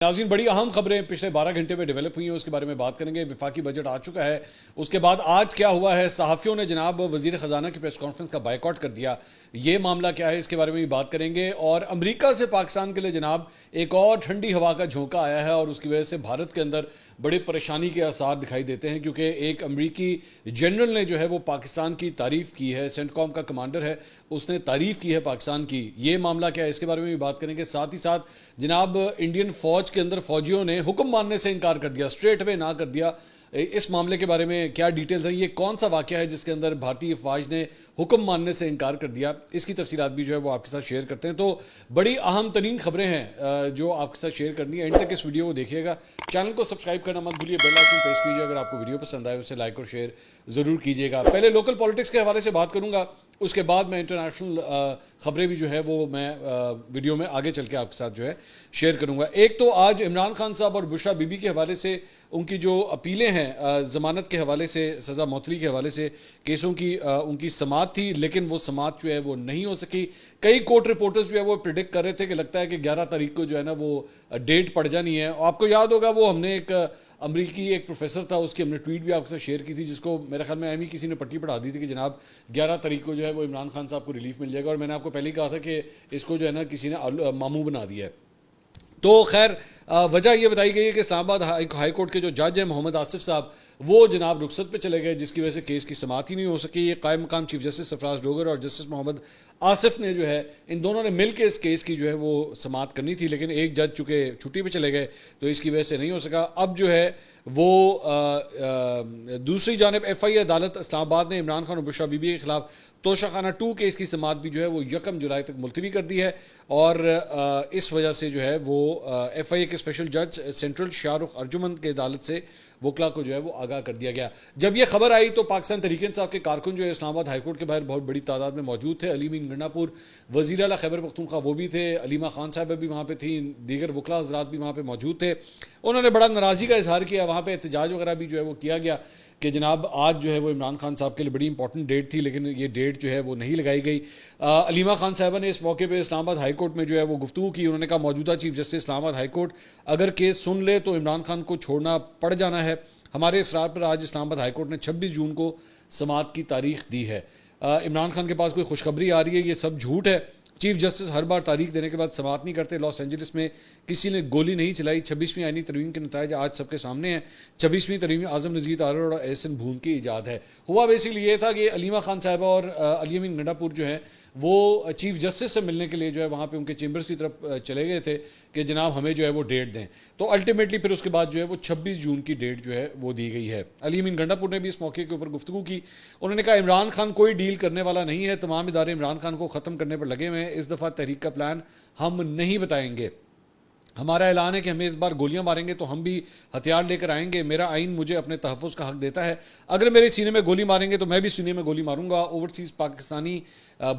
ناظرین بڑی اہم خبریں پچھلے 12 گھنٹے میں ڈیولپ ہوئی ہیں، اس کے بارے میں بات کریں گے۔ وفاقی بجٹ آ چکا ہے، اس کے بعد آج کیا ہوا ہے؟ صحافیوں نے جناب وزیر خزانہ کی پریس کانفرنس کا بائیکاٹ کر دیا، یہ معاملہ کیا ہے اس کے بارے میں بھی بات کریں گے۔ اور امریکہ سے پاکستان کے لیے جناب ایک اور ٹھنڈی ہوا کا جھونکا آیا ہے، اور اس کی وجہ سے بھارت کے اندر بڑے پریشانی کے آثار دکھائی دیتے ہیں، کیونکہ ایک امریکی جنرل نے جو ہے وہ پاکستان کی تعریف کی ہے، سینٹ کام کا کمانڈر ہے، اس نے تعریف کی ہے پاکستان کی۔ یہ معاملہ کیا ہے اس کے بارے میں بھی بات کریں گے۔ ساتھ ہی ساتھ جناب انڈین فوج کے اندر فوجیوں نے حکم ماننے سے انکار کر دیا، اسٹریٹ اوے نہ کر دیا۔ اس معاملے کے بارے میں کیا ڈیٹیلز ہیں؟ یہ کون سا واقعہ ہے جس کے اندر بھارتی افواج نے حکم ماننے سے انکار کر دیا؟ اس کی تفصیلات بھی جو ہے وہ آپ کے ساتھ شیئر کرتے ہیں۔ تو بڑی اہم ترین خبریں ہیں جو آپ کے ساتھ شیئر کرنی ہے، اینڈ تک اس ویڈیو کو دیکھیے گا۔ چینل کو سبسکرائب کرنا مت بھولیے، بیل آئیکن پریس کیجیے، اگر آپ کو ویڈیو پسند آئے اسے لائک اور شیئر ضرور کیجیے گا۔ پہلے لوکل پالیٹکس کے حوالے سے بات کروں گا، اس کے بعد میں انٹرنیشنل خبریں بھی جو ہے وہ میں ویڈیو میں آگے چل کے آپ کے ساتھ جو ہے شیئر کروں گا۔ ایک تو آج عمران خان صاحب اور بشرا بی بی کے حوالے سے ان کی جو اپیلیں ہیں ضمانت کے حوالے سے، سزا معطلی کے حوالے سے کیسوں کی ان کی سماعت تھی، لیکن وہ سماعت جو ہے وہ نہیں ہو سکی۔ کئی کورٹ رپورٹرز جو ہے وہ پریڈکٹ کر رہے تھے کہ لگتا ہے کہ 11 تاریخ کو جو ہے نا وہ ڈیٹ پڑ جانی ہے۔ آپ کو یاد ہوگا وہ ہم نے ایک امریکی ایک پروفیسر تھا، اس کی ہم نے ٹویٹ بھی آپ کے ساتھ شیئر کی تھی، جس کو میرے خیال میں کسی نے پٹی پڑھا دی تھی کہ جناب 11 تاریخ کو جو ہے وہ عمران خان صاحب کو ریلیف مل جائے گا، اور میں نے آپ کو پہلے ہی کہا تھا کہ اس کو جو ہے نا کسی نے ماموں بنا دیا ہے۔ تو خیر وجہ یہ بتائی گئی ہے کہ اسلام آباد ہائی کورٹ کے جو جج ہیں محمد آصف صاحب، وہ جناب رخصت پہ چلے گئے، جس کی وجہ سے کیس کی سماعت ہی نہیں ہو سکی۔ یہ قائم مقام چیف جسٹس سرفراز ڈوگر اور جسٹس محمد آصف نے جو ہے ان دونوں نے مل کے اس کیس کی جو ہے وہ سماعت کرنی تھی، لیکن ایک جج چونکہ چھٹی پہ چلے گئے تو اس کی وجہ سے نہیں ہو سکا۔ اب جو ہے وہ دوسری جانب ایف آئی عدالت اسلام آباد نے عمران خان اور بشرا بی بی کے خلاف توشہ خانہ 2 کیس کی سماعت بھی جو ہے وہ 1 جولائی تک ملتوی کر دی ہے، اور اس وجہ سے جو ہے وہ ایف آئی اے کے اسپیشل جج سینٹرل شاہ رخ ارجمند کے عدالت سے وکلا کو جو ہے وہ آگاہ کر دیا گیا۔ جب یہ خبر آئی تو پاکستان تحریک انصاف کے کارکن جو ہے اسلام آباد ہائی کورٹ کے باہر بہت بڑی تعداد میں موجود تھے۔ علیم گنڈا پور وزیر اعلیٰ خیبر پختونخوا وہ بھی تھے، علیمہ خان صاحبہ بھی وہاں پہ تھیں، دیگر وکلا حضرات بھی وہاں پہ موجود تھے۔ انہوں نے بڑا ناراضی کا اظہار کیا، وہاں پہ احتجاج وغیرہ بھی جو ہے وہ کیا گیا کہ جناب آج جو ہے وہ عمران خان صاحب کے لیے بڑی امپورٹنٹ ڈیٹ تھی، لیکن یہ ڈیٹ جو ہے وہ نہیں لگائی گئی۔ علیمہ خان صاحبہ نے اس موقع پہ اسلام آباد ہائی کورٹ میں جو ہے وہ گفتگو کی۔ انہوں نے کہا موجودہ چیف جسٹس اسلام آباد ہائی کورٹ اگر کیس سن لے تو عمران خان کو چھوڑنا پڑ جانا ہے۔ ہمارے اصرار پر آج اسلام آباد ہائی کورٹ نے 26 جون کو سماعت کی تاریخ دی ہے۔ عمران خان کے پاس کوئی خوشخبری آ رہی ہے، یہ سب جھوٹ ہے۔ چیف جسٹس ہر بار تاریخ دینے کے بعد سماعت نہیں کرتے۔ لاس اینجلس میں کسی نے گولی نہیں چلائی۔ 26ویں آئینی ترمیم کے نتائج آج سب کے سامنے ہیں۔ 26ویں ترمیم اعظم نذیر تارڑ اور احسن بھون کی ایجاد ہے۔ ہوا بیسیکلی یہ تھا کہ علیمہ خان صاحبہ اور علی امین گنڈا پور جو ہیں وہ چیف جسٹس سے ملنے کے لیے جو ہے وہاں پہ ان کے چیمبرز کی طرف چلے گئے تھے کہ جناب ہمیں جو ہے وہ ڈیٹ دیں، تو الٹیمیٹلی پھر اس کے بعد جو ہے وہ 26 جون کی ڈیٹ جو ہے وہ دی گئی ہے۔ علی امین گنڈا پور نے بھی اس موقع کے اوپر گفتگو کی۔ انہوں نے کہا عمران خان کوئی ڈیل کرنے والا نہیں ہے، تمام ادارے عمران خان کو ختم کرنے پر لگے ہوئے ہیں، اس دفعہ تحریک کا پلان ہم نہیں بتائیں گے۔ ہمارا اعلان ہے کہ ہمیں اس بار گولیاں ماریں گے تو ہم بھی ہتھیار لے کر آئیں گے، میرا آئین مجھے اپنے تحفظ کا حق دیتا ہے، اگر میرے سینے میں گولی ماریں گے تو میں بھی سینے میں گولی ماروں گا۔ اوورسیز پاکستانی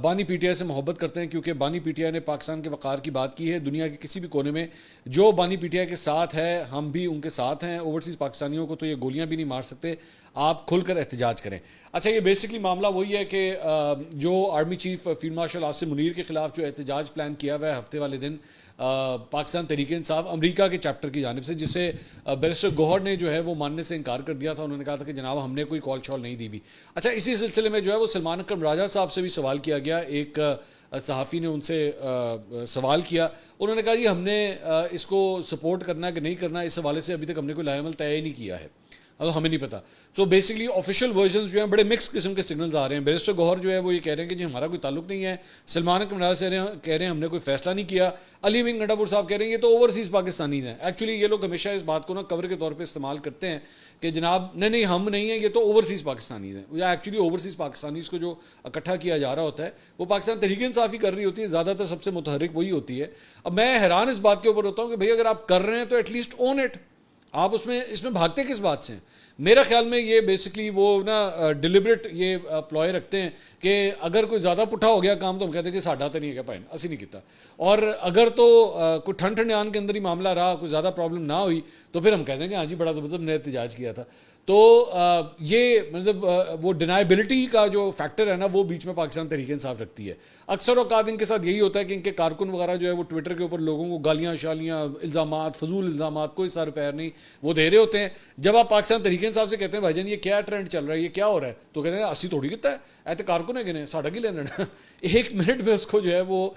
بانی پی ٹی آئی سے محبت کرتے ہیں، کیونکہ بانی پی ٹی آئی نے پاکستان کے وقار کی بات کی ہے۔ دنیا کے کسی بھی کونے میں جو بانی پی ٹی آئی کے ساتھ ہے ہم بھی ان کے ساتھ ہیں۔ اوورسیز پاکستانیوں کو تو یہ گولیاں بھی نہیں مار سکتے، آپ کھل کر احتجاج کریں۔ اچھا، یہ بیسکلی معاملہ وہی ہے کہ جو army chief field marshal Asim Munir کے خلاف جو احتجاج پلان کیا ہوا ہے ہفتے والے دن پاکستان تحریک انصاف امریکہ کے چیپٹر کی جانب سے، جسے بیرسٹر گوہر نے جو ہے وہ ماننے سے انکار کر دیا تھا۔ انہوں نے کہا تھا کہ جناب ہم نے کوئی کال شال نہیں دی بھی۔ اچھا، اسی سلسلے میں جو ہے وہ سلمان اکرم راجہ صاحب سے بھی سوال کیا گیا۔ ایک صحافی نے ان سے سوال کیا، انہوں نے کہا جی ہم نے اس کو سپورٹ کرنا ہے کہ نہیں کرنا، اس حوالے سے ابھی تک ہم نے کوئی لائحہ عمل طے ہی نہیں کیا ہے، ہمیں نہیں پتا۔ تو بیسکلی آفیشیل ورژنز جو ہیں بڑے مکس قسم کے سگنلز آ رہے ہیں۔ بیرسٹر گوہر جو ہے وہ یہ کہہ رہے ہیں کہ جی ہمارا کوئی تعلق نہیں ہے، سلمان اکرم راجہ کہہ رہے ہیں ہم نے کوئی فیصلہ نہیں کیا، علی امین گنڈا پور صاحب کہہ رہے ہیں یہ تو اوورسیز پاکستانیز ہیں۔ ایکچولی یہ لوگ ہمیشہ اس بات کو نا کور کے طور پہ استعمال کرتے ہیں کہ جناب نہیں ہم نہیں ہیں، یہ تو اوورسیز پاکستانیز ہیں، یا ایکچولی اوورسیز پاکستانیز کو جو اکٹھا کیا جا رہا ہوتا ہے وہ پاکستان تحریک انصاف ہی کر رہی ہوتی ہے، زیادہ تر سب سے متحرک وہی ہوتی ہے۔ اب میں حیران اس بات کے اوپر ہوتا ہوں کہ بھئی اگر آپ کر رہے ہیں تو ایٹ لیسٹ اون اٹ، آپ اس میں بھاگتے کس بات سے ہیں؟ میرا خیال میں یہ بیسکلی وہ نا ڈیلیبریٹ یہ پلوائے رکھتے ہیں کہ اگر کوئی زیادہ پٹھا ہو گیا کام تو ہم کہتے ہیں کہ ساڈا تو نہیں ہے پائن اسی نہیں کیتا، اور اگر تو کوئی ٹھنڈ ٹھنڈیان کے اندر ہی معاملہ رہا، کوئی زیادہ پرابلم نہ ہوئی تو پھر ہم کہتے ہیں کہ ہاں جی بڑا زبردست نے احتجاج کیا تھا۔ تو یہ مطلب وہ ڈینائبلٹی کا جو فیکٹر ہے نا وہ بیچ میں پاکستان تحریک انصاف رکھتی ہے. اکثر اوقات ان کے ساتھ یہی ہوتا ہے کہ ان کے کارکن وغیرہ جو ہے وہ ٹویٹر کے اوپر لوگوں کو گالیاں شالیاں الزامات فضول الزامات کوئی سر پیر نہیں وہ دے رہے ہوتے ہیں. جب آپ پاکستان تحریک انصاف سے کہتے ہیں بھائی جان یہ کیا ٹرینڈ چل رہا ہے یہ کیا ہو رہا ہے تو کہتے ہیں اسی تھوڑی کتا ہے ایسے کارکن ہے کہ ساڑھا کی لین دینا. ایک منٹ میں اس کو جو ہے وہ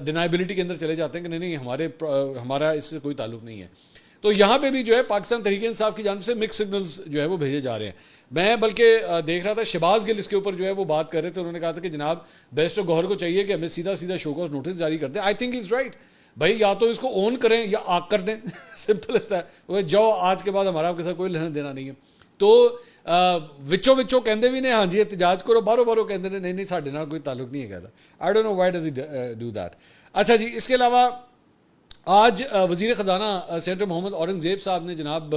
ڈینائبلٹی کے اندر چلے جاتے ہیں کہ نہیں ہمارا اس سے کوئی تعلق نہیں ہے. تو یہاں پہ بھی جو ہے پاکستان تحریک انصاف کی جانب سے مکس سگنلز جو ہے وہ بھیجے جا رہے ہیں. میں بلکہ دیکھ رہا تھا شہباز گل اس کے اوپر جو ہے وہ بات کر رہے تھے. انہوں نے کہا تھا کہ جناب بیسٹ گوہر کو چاہیے کہ ہمیں سیدھا سیدھا شو کاز نوٹس جاری کر دیں. آئی تھنک از رائٹ بھائی, یا تو اس کو اون کریں یا آگ کر دیں, سمپل اس طرح جاؤ آج کے بعد ہمارا آپ کے ساتھ کوئی لینا دینا نہیں ہے. تو وچوں کہندے بھی نے ہاں جی احتجاج کرو, باہروں کہندے نے نہیں ساڈے نال کوئی تعلق نہیں ہے کہتا. I don't know why does he do that. اچھا جی, اس کے علاوہ آج وزیر خزانہ سینیٹر محمد اورنگزیب صاحب نے جناب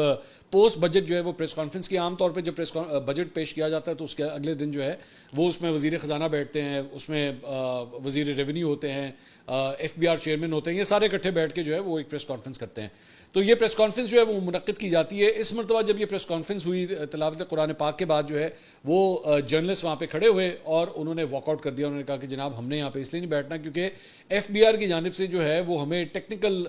پوسٹ بجٹ جو ہے وہ پریس کانفرنس کی. عام طور پہ جب بجٹ پیش کیا جاتا ہے تو اس کے اگلے دن جو ہے وہ اس میں وزیر خزانہ بیٹھتے ہیں, اس میں وزیر ریونیو ہوتے ہیں, ایف بی آر چیئرمین ہوتے ہیں, یہ سارے اکٹھے بیٹھ کے جو ہے وہ ایک پریس کانفرنس کرتے ہیں. تو یہ پریس کانفرنس جو ہے وہ منعقد کی جاتی ہے. اس مرتبہ جب یہ پریس کانفرنس ہوئی تلاوت قرآن پاک کے بعد جو ہے وہ جرنلسٹ وہاں پہ کھڑے ہوئے اور انہوں نے واک آؤٹ کر دیا. انہوں نے کہا کہ جناب ہم نے یہاں پہ اس لیے نہیں بیٹھنا کیونکہ ایف بی آر کی جانب سے جو ہے وہ ہمیں ٹیکنیکل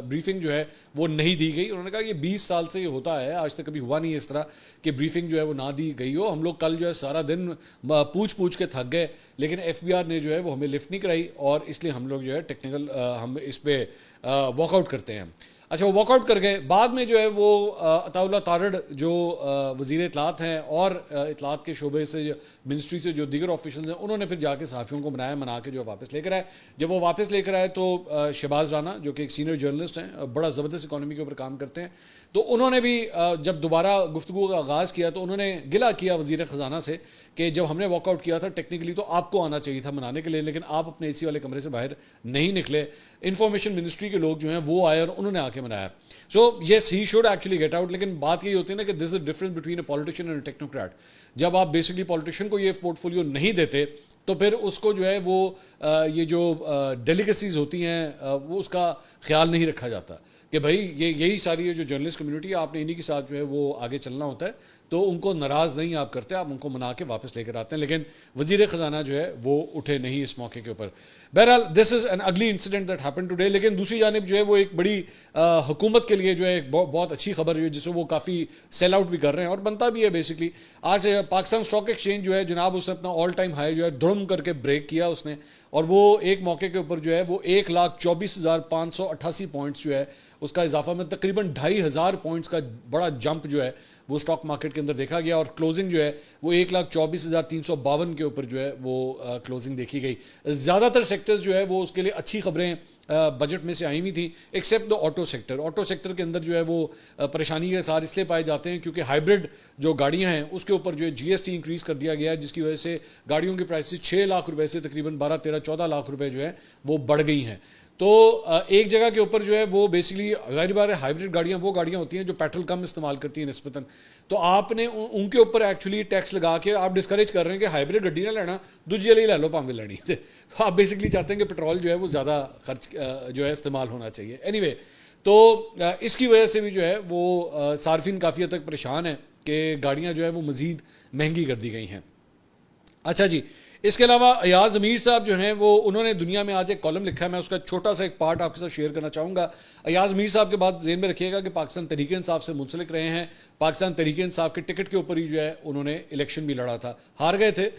بریفنگ جو ہے وہ نہیں دی گئی. انہوں نے کہا یہ 20 سال سے یہ ہوتا ہے, آج تک کبھی ہوا نہیں اس طرح کہ بریفنگ جو ہے وہ نہ دی گئی ہو. ہم لوگ کل جو ہے سارا دن پوچھ کے تھک گئے لیکن ایف بی آر نے جو ہے وہ ہمیں لفٹ نہیں کرائی اور اس لیے ہم لوگ جو ہے ٹیکنیکل ہم اس پہ واک آؤٹ کرتے ہیں. اچھا وہ واک آؤٹ کر گئے. بعد میں جو ہے وہ عطا اللہ تارڑ جو وزیر اطلاعات ہیں اور اطلاعات کے شعبے سے منسٹری سے جو دیگر آفیشلز ہیں انہوں نے پھر جا کے صحافیوں کو منا کے جو واپس لے کر آئے. جب وہ واپس لے کر آئے تو شہباز رانا جو کہ ایک سینئر جرنلسٹ ہیں, بڑا زبردست اکانومی کے اوپر کام کرتے ہیں, تو انہوں نے بھی جب دوبارہ گفتگو کا آغاز کیا تو انہوں نے گلہ کیا وزیر خزانہ سے کہ جب ہم نے واک آؤٹ کیا تھا ٹیکنیکلی تو آپ کو آنا چاہیے تھا منانے کے لیے, لیکن آپ اپنے اے سی والے کمرے سے باہر نہیں نکلے. انفارمیشن منسٹری کے لوگ جو ہیں وہ آئے اور انہوں نے آ کے منایا. So yes he should actually get out. لیکن بات یہی ہوتی ہے نا کہ this is difference between a politician and a technocrat. جب آپ بیسکلی پالیٹیشین کو یہ پورٹ فولیو نہیں دیتے تو پھر اس کو جو ہے وہ یہ جو ڈیلیگیسیز ہوتی ہیں وہ اس کا خیال نہیں رکھا جاتا کہ بھائی یہی ساری جو جرنلسٹ کمیونٹی ہے آپ نے انہی کے ساتھ جو ہے وہ آگے چلنا ہوتا ہے. تو ان کو ناراض نہیں آپ کرتے, آپ ان کو منا کے واپس لے کر آتے ہیں. لیکن وزیر خزانہ جو ہے وہ اٹھے نہیں اس موقع کے اوپر. بہرحال دس از این اگلی انسیڈنٹ دیٹ ہیپن ٹوڈے. لیکن دوسری جانب جو ہے وہ ایک بڑی حکومت کے لیے جو ہے ایک بہت اچھی خبر ہے جس سے وہ کافی سیل آؤٹ بھی کر رہے ہیں اور بنتا بھی ہے. بیسکلی آج پاکستان اسٹاک ایکسچینج جو ہے جناب اس نے اپنا آل ٹائم ہائی جو ہے دھڑم کر کے بریک کیا اس نے, اور وہ ایک موقع کے اوپر جو ہے وہ 1,24,588 پوائنٹس جو ہے اس کا اضافہ میں تقریباً 2,500 پوائنٹس کا بڑا جمپ جو ہے وہ اسٹاک مارکیٹ کے اندر دیکھا گیا. اور کلوزنگ جو ہے وہ 1,24,352 کے اوپر جو ہے وہ کلوزنگ دیکھی گئی. زیادہ تر سیکٹرز جو ہے وہ اس کے لیے اچھی خبریں بجٹ میں سے آئی ہوئی تھیں accept the auto sector. Auto sector کے اندر جو ہے وہ پریشانی کے آثار اس لیے پائے جاتے ہیں کیونکہ ہائبرڈ جو گاڑیاں ہیں اس کے اوپر جو ہے جی ایس ٹی انکریز کر دیا گیا ہے, جس کی وجہ سے گاڑیوں کی پرائسز 6 لاکھ روپے سے تقریباً 12, 13, 14 لاکھ روپے جو ہے وہ بڑھ گئی ہیں. تو ایک جگہ کے اوپر جو ہے وہ بیسکلی ظاہر بات ہے ہائبرڈ گاڑیاں وہ گاڑیاں ہوتی ہیں جو پیٹرول کم استعمال کرتی ہیں نسبتاً, تو آپ نے ان کے اوپر ایکچولی ٹیکس لگا کے آپ ڈسکریج کر رہے ہیں کہ ہائبرڈ گڈی نہ لینا دوجی والی لے لو پاویں لینی. تو آپ بیسکلی چاہتے ہیں کہ پیٹرول جو ہے وہ زیادہ خرچ جو ہے استعمال ہونا چاہیے. اینی وے تو اس کی وجہ سے بھی جو ہے وہ صارفین کافی حد تک پریشان ہیں کہ گاڑیاں جو ہے وہ مزید مہنگی کر دی گئی ہیں. اچھا جی, اس کے علاوہ ایاز امیر صاحب جو ہیں وہ انہوں نے دنیا میں آج ایک کالم لکھا ہے, میں اس کا چھوٹا سا ایک پارٹ آپ کے ساتھ شیئر کرنا چاہوں گا. ایاز امیر صاحب کے بعد ذہن میں رکھیے گا کہ پاکستان تحریک انصاف سے منسلک رہے ہیں. پاکستان تحریک انصاف کے ٹکٹ کے اوپر ہی جو ہے انہوں نے الیکشن بھی لڑا تھا, ہار گئے تھے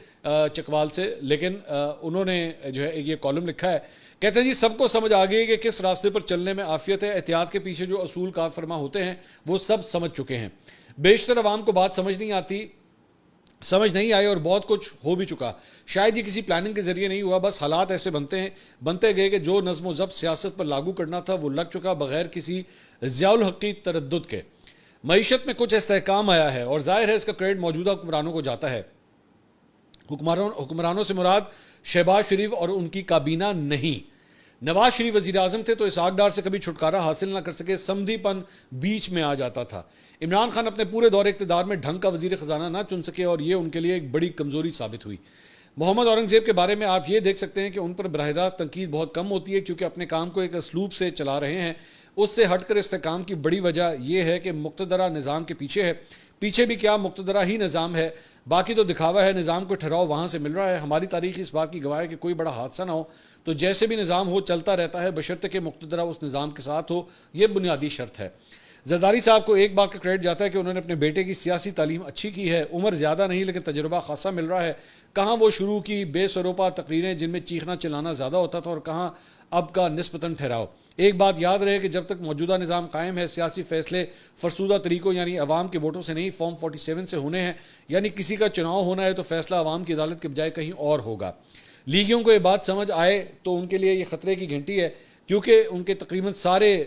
چکوال سے, لیکن انہوں نے جو ہے یہ کالم لکھا ہے. کہتے ہیں جی سب کو سمجھ آ گئی کہ کس راستے پر چلنے میں عافیت ہے, احتیاط کے پیچھے جو اصول کار فرما ہوتے ہیں وہ سب سمجھ چکے ہیں. بیشتر عوام کو بات سمجھ نہیں آئی اور بہت کچھ ہو بھی چکا. شاید یہ کسی پلاننگ کے ذریعے نہیں ہوا, بس حالات ایسے بنتے گئے کہ جو نظم و ضبط سیاست پر لاگو کرنا تھا وہ لگ چکا بغیر کسی ضیاء الحقی تردد کے. معیشت میں کچھ استحکام آیا ہے اور ظاہر ہے اس کا کریڈٹ موجودہ حکمرانوں کو جاتا ہے. حکمرانوں سے مراد شہباز شریف اور ان کی کابینہ نہیں. نواز شریف وزیر اعظم تھے تو اسحاق ڈار سے کبھی چھٹکارا حاصل نہ کر سکے, سمدھی پن بیچ میں آ جاتا تھا. عمران خان اپنے پورے دور اقتدار میں ڈھنگ کا وزیر خزانہ نہ چن سکے اور یہ ان کے لیے ایک بڑی کمزوری ثابت ہوئی. محمد اورنگزیب کے بارے میں آپ یہ دیکھ سکتے ہیں کہ ان پر براہ راست تنقید بہت کم ہوتی ہے کیونکہ اپنے کام کو ایک اسلوب سے چلا رہے ہیں. اس سے ہٹ کر استحکام کی بڑی وجہ یہ ہے کہ مقتدرہ نظام کے پیچھے ہے. پیچھے بھی کیا مقتدرہ ہی نظام ہے، باقی تو دکھاوا ہے، نظام کو ٹھہراؤ وہاں سے مل رہا ہے. ہماری تاریخ اس بات کی گواہ ہے کہ کوئی بڑا حادثہ نہ ہو تو جیسے بھی نظام ہو چلتا رہتا ہے، بشرطے کہ مقتدرہ اس نظام کے ساتھ ہو. یہ بنیادی شرط ہے. زرداری صاحب کو ایک بات کا کریڈٹ جاتا ہے کہ انہوں نے اپنے بیٹے کی سیاسی تعلیم اچھی کی ہے. عمر زیادہ نہیں لیکن تجربہ خاصا مل رہا ہے. کہاں وہ شروع کی بے سروپا تقریریں جن میں چیخنا چلانا زیادہ ہوتا تھا، اور کہاں اب کا نسبتاً ٹھہراؤ. ایک بات یاد رہے کہ جب تک موجودہ نظام قائم ہے، سیاسی فیصلے فرسودہ طریقوں یعنی عوام کے ووٹوں سے نہیں، فارم 47 سے ہونے ہیں. یعنی کسی کا چناؤ ہونا ہے تو فیصلہ عوام کی عدالت کے بجائے کہیں اور ہوگا. لیگیوں کو یہ بات سمجھ آئے تو ان کے لیے یہ خطرے کی گھنٹی ہے، کیونکہ ان کے تقریباً سارے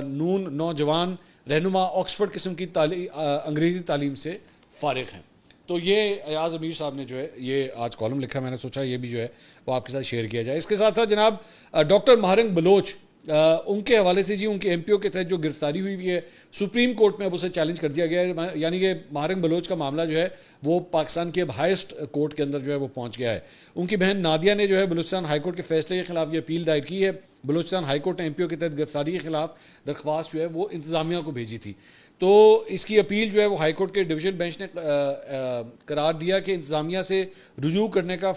نون نوجوان رہنما آکسفورڈ قسم کی انگریزی تعلیم سے فارغ ہیں. تو یہ ایاز امیر صاحب نے جو ہے یہ آج کالم لکھا، میں نے سوچا یہ بھی جو ہے وہ آپ کے ساتھ شیئر کیا جائے. اس کے ساتھ ساتھ جناب ڈاکٹر مہارنگ بلوچ، ان کے حوالے سے جی ان کے ایم پی او کے تحت جو گرفتاری ہوئی ہے سپریم کورٹ میں اب اسے چیلنج کر دیا گیا ہے. یعنی کہ مہارنگ بلوچ کا معاملہ جو ہے وہ پاکستان کے اب ہائیسٹ کورٹ کے اندر جو ہے وہ پہنچ گیا ہے. ان کی بہن نادیہ نے جو ہے بلوچستان ہائی کورٹ کے فیصلے کے خلاف یہ اپیل دائر کی ہے. بلوچستان ہائی کورٹ نے ایم پی او کے تحت گرفتاری کے خلاف درخواست جو ہے وہ انتظامیہ کو بھیجی تھی. تو اس کی اپیل جو ہے وہ ہائی کورٹ کے ڈویژن بینچ نے قرار دیا کہ انتظامیہ سے رجوع کرنے کا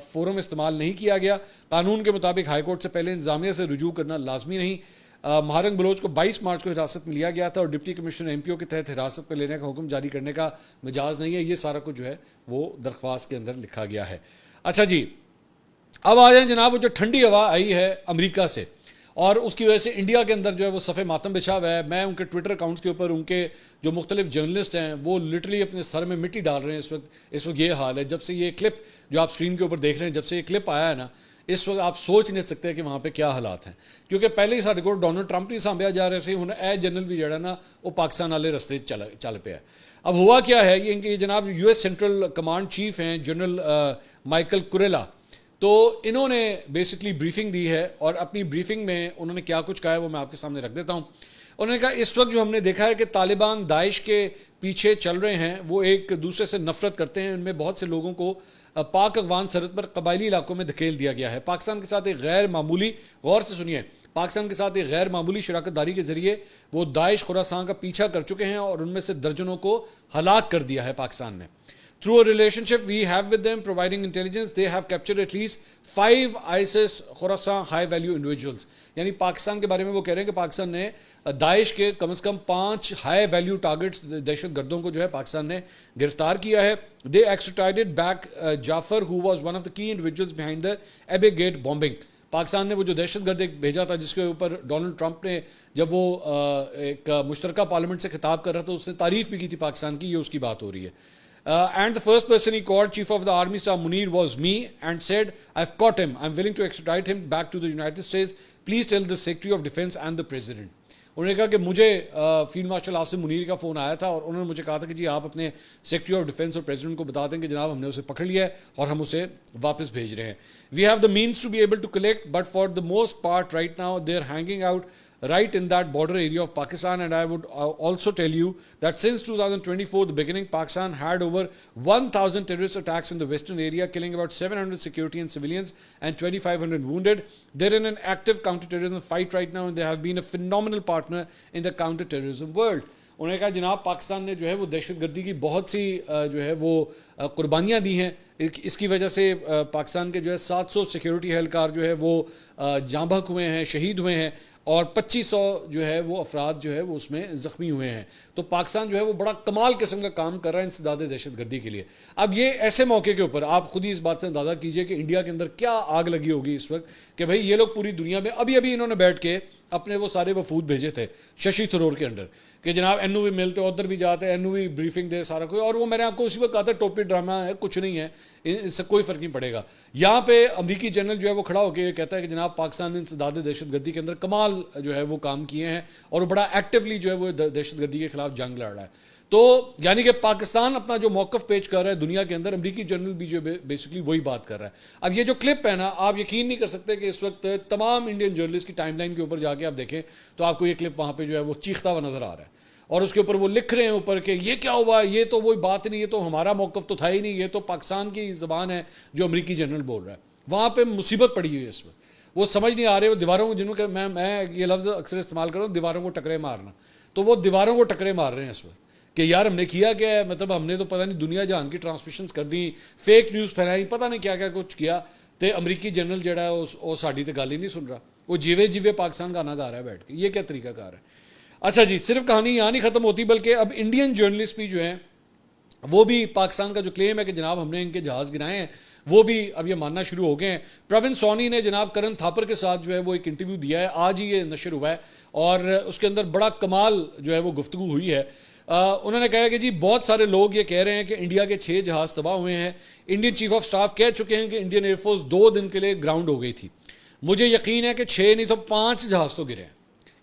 فورم استعمال نہیں کیا گیا. قانون کے مطابق ہائی کورٹ سے پہلے انتظامیہ سے رجوع کرنا لازمی نہیں. مہارنگ بلوچ کو 22 مارچ کو حراست میں لیا گیا تھا اور ڈپٹی کمشنر ایم پی او کے تحت حراست پہ لینے کا حکم جاری کرنے کا مجاز نہیں ہے. یہ سارا کچھ جو ہے وہ درخواست کے اندر لکھا گیا ہے. اچھا جی، اب آ جائیں جناب وہ جو ٹھنڈی ہوا آئی ہے امریکہ سے، اور اس کی وجہ سے انڈیا کے اندر جو ہے وہ صفحہ ماتم بچھا ہوا ہے. میں ان کے ٹویٹر اکاؤنٹس کے اوپر ان کے جو مختلف جرنلسٹ ہیں وہ لٹرلی اپنے سر میں مٹی ڈال رہے ہیں. اس وقت یہ حال ہے. جب سے یہ کلپ جو آپ اسکرین کے اوپر دیکھ رہے ہیں، جب سے یہ کلپ آیا ہے نا، اس وقت آپ سوچ نہیں سکتے کہ وہاں پہ کیا حالات ہیں. کیونکہ پہلے ہی سارے کو ڈونلڈ ٹرمپ نہیں سانبھیا جا رہے سے، اے جنرل بھی جڑا نا وہ پاکستان والے رستے چل پہ ہے. اب ہوا کیا ہے یہ جناب U S central command chief ہیں جنرل مائیکل کوریلا. تو انہوں نے بیسکلی بریفنگ دی ہے، اور اپنی بریفنگ میں انہوں نے کیا کچھ کہا ہے وہ میں آپ کے سامنے رکھ دیتا ہوں. انہوں نے کہا اس وقت جو ہم نے دیکھا ہے کہ طالبان داعش کے پیچھے چل رہے ہیں، وہ ایک دوسرے سے نفرت کرتے ہیں. ان میں بہت سے لوگوں کو پاک افغان سرحد پر قبائلی علاقوں میں دھکیل دیا گیا ہے. پاکستان کے ساتھ ایک غیر معمولی، غور سے سنیے، پاکستان کے ساتھ ایک غیر معمولی شراکت داری کے ذریعے وہ داعش خراسان کا پیچھا کر چکے ہیں اور ان میں سے درجنوں کو ہلاک کر دیا ہے پاکستان نے. Through a relationship we have with them, providing intelligence, they have captured at least 5 ISIS Khorasan high value individuals. یعنی پاکستان کے بارے میں وہ کہہ رہے ہیں کہ پاکستان نے داعش کے کم از کم 5 ہائی ویلیو ٹارگٹس دہشت گردوں کو جو ہے پاکستان نے گرفتار کیا ہے. They extradited back Jafar, who was one of the key individuals behind the Abbey Gate bombing. Pakistan نے وہ جو دہشت گرد ایک بھیجا تھا جس کے اوپر ڈونلڈ ٹرمپ نے جب وہ ایک مشترکہ پارلیمنٹ سے خطاب کر رہا تھا اس نے تعریف بھی کی تھی پاکستان کی. یہ اس کی بات ہو رہی ہے. And the first person he called, Chief of the Army Staff Munir, was me, and said, I've caught him. I'm willing to extradite him back to the United States. Please tell the Secretary of Defense and the President. انہوں نے کہا کہ مجھے field marshal Asim Munir کا phone آیا تھا اور انہوں نے مجھے کہا تھا کہ جی آپ اپنے سیکرٹری آف ڈیفنس اور پریزیڈنٹ کو بتا دیں کہ جناب ہم نے اسے پکڑ لیا ہے اور ہم اسے واپس بھیج رہے ہیں. We have the means to be able to collect but for the most part right now they are hanging out right in that border area of Pakistan. And I would also tell you that since 2024, the beginning, Pakistan had over 1,000 terrorist attacks in the western area, killing about 700 security and civilians and 2,500 wounded. They're in an active counter-terrorism fight right now, and they have been a phenomenal partner in the counter-terrorism world. انہوں نے کہا جناب پاکستان نے جو ہے وہ دہشت گردی کی بہت سی جو ہے وہ قربانیاں دی ہیں. اس کی وجہ سے پاکستان کے جو ہے 700 سیکیورٹی اہلکار جو ہے وہ جاں بحق ہوئے ہیں، شہید ہوئے ہیں، اور 2500 جو ہے وہ افراد جو ہے وہ اس میں زخمی ہوئے ہیں. تو پاکستان جو ہے وہ بڑا کمال قسم کا کام کر رہا ہے انسداد دہشت گردی کے لیے. اب یہ ایسے موقع کے اوپر آپ خود ہی اس بات سے اندازہ کیجئے کہ انڈیا کے اندر کیا آگ لگی ہوگی اس وقت کہ بھئی یہ لوگ پوری دنیا میں ابھی انہوں نے بیٹھ کے اپنے وہ سارے وفود بھیجے تھے ششی تھرور کے انڈر کہ جناب این او وی ملتے ادھر بھی جاتے ہیں، این او وی بریفنگ دے سارا کوئی. اور وہ میں نے آپ کو اسی وقت کہا تھا ٹوپی ڈرامہ ہے، کچھ نہیں ہے، اس سے کوئی فرق نہیں پڑے گا. یہاں پہ امریکی جنرل جو ہے وہ کھڑا ہو کے یہ کہتا ہے کہ جناب پاکستان نے انسداد دہشت گردی کے اندر کمال جو ہے وہ کام کیے ہیں اور وہ بڑا ایکٹیولی جو ہے وہ دہشت گردی کے خلاف جنگ لڑ رہا ہے. تو یعنی کہ پاکستان اپنا جو موقف پیش کر رہا ہے دنیا کے اندر، امریکی جنرل بھی جو بیسکلی وہی بات کر رہا ہے. اب یہ جو کلپ ہے نا، آپ یقین نہیں کر سکتے کہ اس وقت تمام انڈین جرنلسٹ کی ٹائم لائن کے اوپر جا کے آپ دیکھیں تو آپ کو یہ کلپ وہاں پہ جو ہے وہ چیختا ہوا نظر آ رہا ہے اور اس کے اوپر وہ لکھ رہے ہیں اوپر کہ یہ کیا ہوا، یہ تو وہی بات نہیں، یہ تو ہمارا موقف تو تھا ہی نہیں، یہ تو پاکستان کی زبان ہے جو امریکی جنرل بول رہا ہے. وہاں پہ مصیبت پڑی ہوئی ہے اس وقت. وہ سمجھ نہیں آ رہے، وہ دیواروں کو، جنہوں کہ میں یہ لفظ اکثر استعمال کر رہا ہوں، دیواروں کو ٹکرے مارنا، تو وہ دیواروں کو ٹکرے مار رہے ہیں اس وقت کہ یار ہم نے کیا کیا ہے, مطلب ہم نے تو پتہ نہیں دنیا جہان کی ٹرانسمیشنز کر دیں, فیک نیوز پھیلائی, پتہ نہیں کیا کیا کچھ کیا, تے امریکی جنرل جڑا ہے وہ ساڈی تے گل ہی نہیں سن رہا, وہ جیوے پاکستان گانا گا رہا ہے بیٹھ کے. یہ کیا طریقہ کار ہے؟ اچھا جی, صرف کہانی یہاں نہیں ختم ہوتی, بلکہ اب انڈین جرنلسٹ بھی جو ہیں وہ بھی پاکستان کا جو کلیم ہے کہ جناب ہم نے ان کے جہاز گرائے ہیں, وہ بھی اب یہ ماننا شروع ہو گئے ہیں. پروین سونی نے جناب کرن تھاپر کے ساتھ جو ہے وہ ایک انٹرویو دیا ہے, آج ہی یہ نشر ہوا ہے, اور اس کے اندر بڑا کمال جو ہے وہ گفتگو ہوئی ہے. انہوں نے کہا کہ جی بہت سارے لوگ یہ کہہ رہے ہیں کہ انڈیا کے 6 جہاز تباہ ہوئے ہیں. انڈین چیف آف سٹاف کہہ چکے ہیں کہ انڈین ایئر فورس 2 دن کے لیے گراؤنڈ ہو گئی تھی. مجھے یقین ہے کہ 6 نہیں تو 5 جہاز تو گرے ہیں.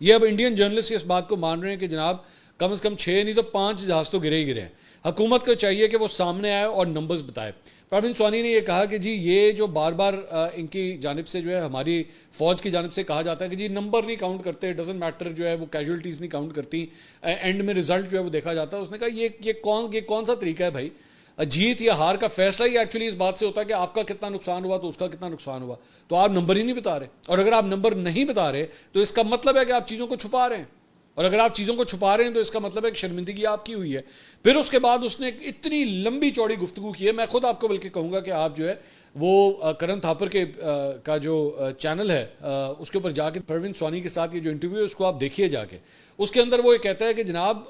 یہ اب انڈین جرنلسٹ اس بات کو مان رہے ہیں کہ جناب کم از کم 6 نہیں تو 5 جہاز تو گرے ہی گرے ہیں. حکومت کو چاہیے کہ وہ سامنے آئے اور نمبرز بتائے. پروین سونی نے یہ کہا کہ جی یہ جو بار بار ان کی جانب سے جو ہے ہماری فوج کی جانب سے کہا جاتا ہے کہ جی نمبر نہیں کاؤنٹ کرتے, ڈزنٹ میٹر, جو ہے وہ کیجولٹیز نہیں کاؤنٹ کرتی, اینڈ میں رزلٹ جو ہے وہ دیکھا جاتا ہے. اس نے کہا یہ کون سا طریقہ ہے بھائی؟ جیت یا ہار کا فیصلہ ہی ایکچولی اس بات سے ہوتا ہے کہ آپ کا کتنا نقصان ہوا تو اس کا کتنا نقصان ہوا. تو آپ نمبر ہی نہیں بتا رہے, اور اگر آپ نمبر نہیں بتا رہے تو اس کا مطلب ہے کہ آپ چیزوں کو چھپا رہے ہیں, اور اگر آپ چیزوں کو چھپا رہے ہیں تو اس کا مطلب ہے کہ شرمندگی آپ کی ہوئی ہے. پھر اس کے بعد اس نے اتنی لمبی چوڑی گفتگو کی ہے, میں خود آپ کو بلکہ کہوں گا کہ آپ جو ہے وہ کرن تھاپر کے کا جو چینل ہے اس کے اوپر جا کے پروین سونی کے ساتھ یہ جو انٹرویو ہے اس کو آپ دیکھیے جا کے. اس کے اندر وہ یہ کہتا ہے کہ جناب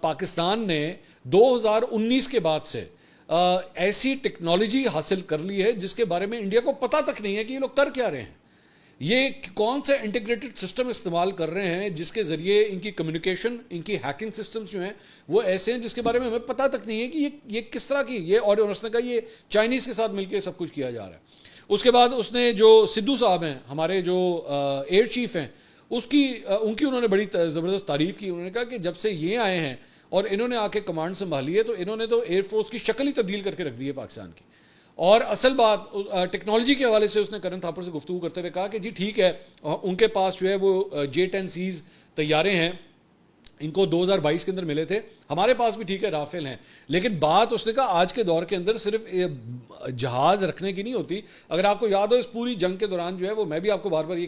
پاکستان نے 2019 کے بعد سے ایسی ٹیکنالوجی حاصل کر لی ہے جس کے بارے میں انڈیا کو پتہ تک نہیں ہے کہ یہ لوگ کر کیا رہے ہیں. یہ کون سے انٹیگریٹڈ سسٹم استعمال کر رہے ہیں جس کے ذریعے ان کی کمیونیکیشن, ان کی ہیکنگ سسٹمز جو ہیں وہ ایسے ہیں جس کے بارے میں ہمیں پتہ تک نہیں ہے کہ یہ کس طرح کی یہ, اور اس نے کہا یہ چائنیز کے ساتھ مل کے سب کچھ کیا جا رہا ہے. اس کے بعد اس نے جو سدھو صاحب ہیں ہمارے جو ایئر چیف ہیں ان کی انہوں نے بڑی زبردست تعریف کی. انہوں نے کہا کہ جب سے یہ آئے ہیں اور انہوں نے آ کے کمانڈ سنبھالی ہے تو انہوں نے تو ایئر فورس کی شکل ہی تبدیل کر کے رکھ دی ہے پاکستان کی. اور اصل بات ٹیکنالوجی کے حوالے سے اس نے کرن تھاپر سے گفتگو کرتے ہوئے کہا کہ جی ٹھیک ہے ان کے پاس جو ہے وہ J-10Cs طیارے ہیں, ان کو 2022 کے اندر ملے تھے, ہمارے پاس بھی ٹھیک ہے رافیل ہیں, لیکن بات اس نے کہا آج کے دور کے اندر صرف جہاز رکھنے کی نہیں ہوتی. اگر آپ کو یاد ہو اس پوری جنگ کے دوران جو ہے وہ میں بھی آپ کو بار بار یہ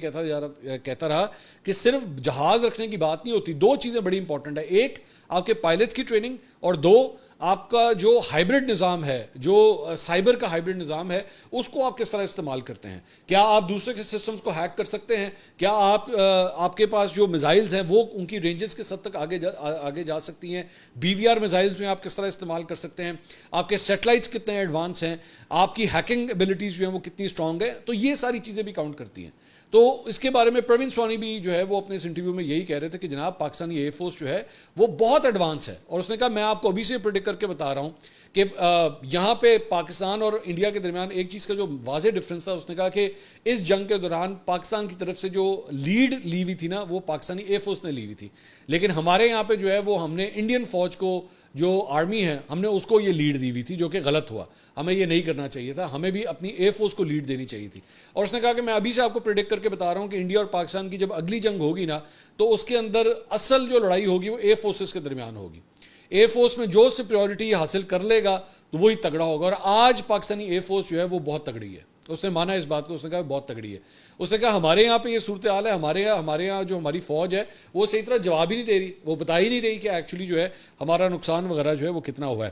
کہتا رہا کہ صرف جہاز رکھنے کی بات نہیں ہوتی, 2 چیزیں بڑی امپورٹنٹ ہیں. ایک آپ کے پائلٹس کی ٹریننگ, اور 2 آپ کا جو ہائبرڈ نظام ہے, جو سائبر کا ہائبرڈ نظام ہے, اس کو آپ کس طرح استعمال کرتے ہیں. کیا آپ دوسرے کے سسٹمز کو ہیک کر سکتے ہیں؟ کیا آپ کے پاس جو میزائلز ہیں وہ ان کی رینجز کے حد تک آگے جا سکتی ہیں؟ BVR میزائلز میں آپ کس طرح استعمال کر سکتے ہیں؟ آپ کے سیٹلائٹس کتنے ایڈوانس ہیں؟ آپ کی ہیکنگ ایبلٹیز جو ہیں وہ کتنی اسٹرانگ ہے؟ تو یہ ساری چیزیں بھی کاؤنٹ کرتی ہیں. تو اس کے بارے میں پروین سونی بھی جو ہے وہ اپنے اس انٹرویو میں یہی کہہ رہے تھے کہ جناب پاکستانی ایئر فورس جو ہے وہ بہت ایڈوانس ہے. اور اس نے کہا میں آپ کو ابھی سے پریڈکٹ کر کے بتا رہا ہوں کہ یہاں پہ پاکستان اور انڈیا کے درمیان ایک چیز کا جو واضح ڈفرنس تھا, اس نے کہا کہ اس جنگ کے دوران پاکستان کی طرف سے جو لیڈ لی ہوئی تھی نا وہ پاکستانی ایئر فورس نے لی ہوئی تھی, لیکن ہمارے یہاں پہ جو ہے وہ ہم نے انڈین فوج کو جو آرمی ہے ہم نے اس کو یہ لیڈ دی ہوئی تھی, جو کہ غلط ہوا. ہمیں یہ نہیں کرنا چاہیے تھا, ہمیں بھی اپنی ایئر فورس کو لیڈ دینی چاہیے تھی. اور اس نے کہا کہ میں ابھی سے آپ کو پریڈکٹ کر کے بتا رہا ہوں کہ انڈیا اور پاکستان کی جب اگلی جنگ ہوگی نا تو اس کے اندر اصل جو لڑائی ہوگی وہ ایئر فورسز کے درمیان ہوگی. ایئر فورس میں جو سپریورٹی حاصل کر لے گا تو وہی تگڑا ہوگا, اور آج پاکستانی ایئر فورس جو ہے وہ بہت تگڑی ہے. اس نے مانا اس بات کو, اس نے کہا بہت تگڑی ہے. اس نے کہا ہمارے یہاں پہ یہ صورتحال ہے, ہمارے یہاں جو ہماری فوج ہے وہ صحیح طرح جواب ہی نہیں دے رہی, وہ بتا ہی نہیں رہی کہ ایکچولی جو ہے ہمارا نقصان وغیرہ جو ہے وہ کتنا ہوا ہے.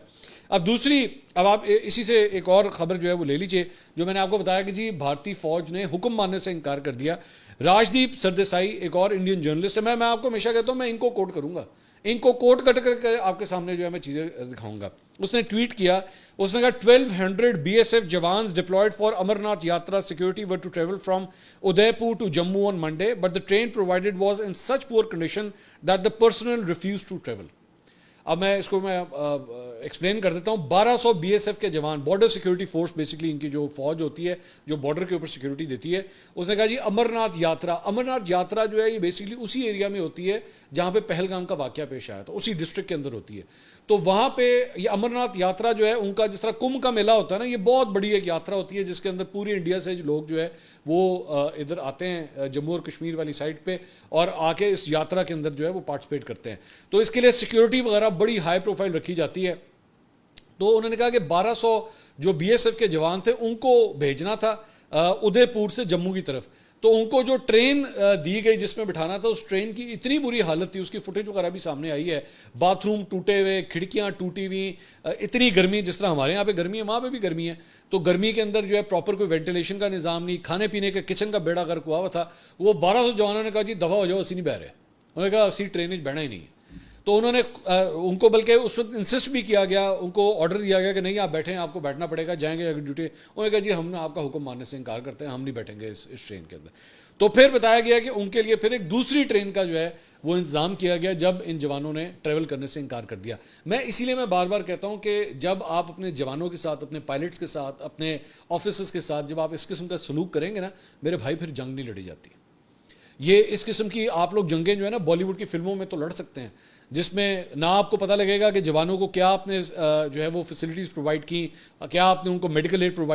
اب آپ اسی سے ایک اور خبر جو ہے وہ لے لیجئے, جو میں نے آپ کو بتایا کہ جی بھارتی فوج نے حکم ماننے سے انکار کر دیا. راجدیپ سردیسائی ایک اور انڈین جرنلسٹ ہے, میں آپ کو ہمیشہ کہتا ہوں میں ان کو کوٹ کروں گا, ان کو کوٹ کر کے آپ کے سامنے جو ہے میں چیزیں دکھاؤں گا. اس نے ٹویٹ کیا, اس نے کہا 1200 BSF jawans deployed for Amarnath yatra security were to travel from Udaipur to Jammu on Monday but the train provided was in such poor condition that the personnel refused to travel. اب میں اس کو ایکسپلین کر دیتا ہوں. 1200 BSF کے جوان, بارڈر سیکورٹی فورس بیسکلی ان کی جو فوج ہوتی ہے جو بارڈر کے اوپر سیکورٹی دیتی ہے, اس نے کہا جی امرناتھ یاترا جو ہے یہ بیسکلی اسی ایریا میں ہوتی ہے جہاں پہ پہلگام کا واقعہ پیش آیا تھا, اسی ڈسٹرکٹ کے اندر ہوتی ہے. تو وہاں پہ یہ امرناتھ یاترا جو ہے ان کا جس طرح کمبھ کا میلہ ہوتا ہے نا, یہ بہت بڑی ایک یاترا ہوتی ہے جس کے اندر پوری انڈیا سے لوگ جو ہے وہ ادھر آتے ہیں جموں اور کشمیر والی سائڈ پہ, اور آ کے اس یاترا کے اندر جو ہے وہ پارٹیسپیٹ کرتے ہیں. تو اس کے لیے سیکورٹی وغیرہ بڑی ہائی پروفائل رکھی جاتی ہے. تو انہوں نے کہا کہ 1200 جو BSF کے جوان تھے ان کو بھیجنا تھا ادے پور سے جموں کی طرف. تو تو ان کو جو ٹرین دی گئی جس میں بٹھانا تھا، اس ٹرین کی اتنی بری حالت تھی، اس کی فوٹیج وغیرہ بھی سامنے آئی ہے، باتھ روم ٹوٹے ہوئے، کھڑکیاں ٹوٹی ہوئی، اتنی گرمی، جس طرح ہمارے یہاں پہ گرمی ہے وہاں پہ بھی گرمی ہے، تو گرمی کے اندر جو ہے پراپر کوئی وینٹیلیشن کا نظام نہیں، کھانے پینے کے کچن کا بیڑا غرق ہوا تھا. وہ 1200 جوانوں نے کہا جی دفعہ ہو جاؤ، اسی نہیں بہ رہے. انہوں نے کہا اسی ٹرین بہنا ہی نہیں ہے. تو انہوں نے ان کو بلکہ اس وقت انسسٹ بھی کیا گیا، ان کو آرڈر دیا گیا کہ نہیں آپ بیٹھیں، آپ کو بیٹھنا پڑے گا، جائیں گے اگر ڈیوٹی. انہوں نے کہا جی ہم آپ کا حکم ماننے سے انکار کرتے ہیں، ہم نہیں بیٹھیں گے اس ٹرین کے اندر. تو پھر بتایا گیا کہ ان کے لیے پھر ایک دوسری ٹرین کا جو ہے وہ انتظام کیا گیا جب ان جوانوں نے ٹریول کرنے سے انکار کر دیا. میں اسی لیے میں بار بار کہتا ہوں کہ جب آپ اپنے جوانوں کے ساتھ، اپنے پائلٹس کے ساتھ، اپنے آفیسرز کے ساتھ جب آپ اس قسم کا سلوک کریں گے نا میرے بھائی، پھر جنگ نہیں لڑی جاتی. یہ اس قسم کی آپ لوگ جنگیں جو ہے نا بالی ووڈ کی فلموں میں تو لڑ سکتے ہیں، جس میں نہ آپ کو پتہ لگے گا کہ جوانوں کو کیا آپ نے جو ہے وہ فیسلٹیز پرووائڈ کی، کیا آپ نے ان کو میڈیکل ایڈ پرووائڈ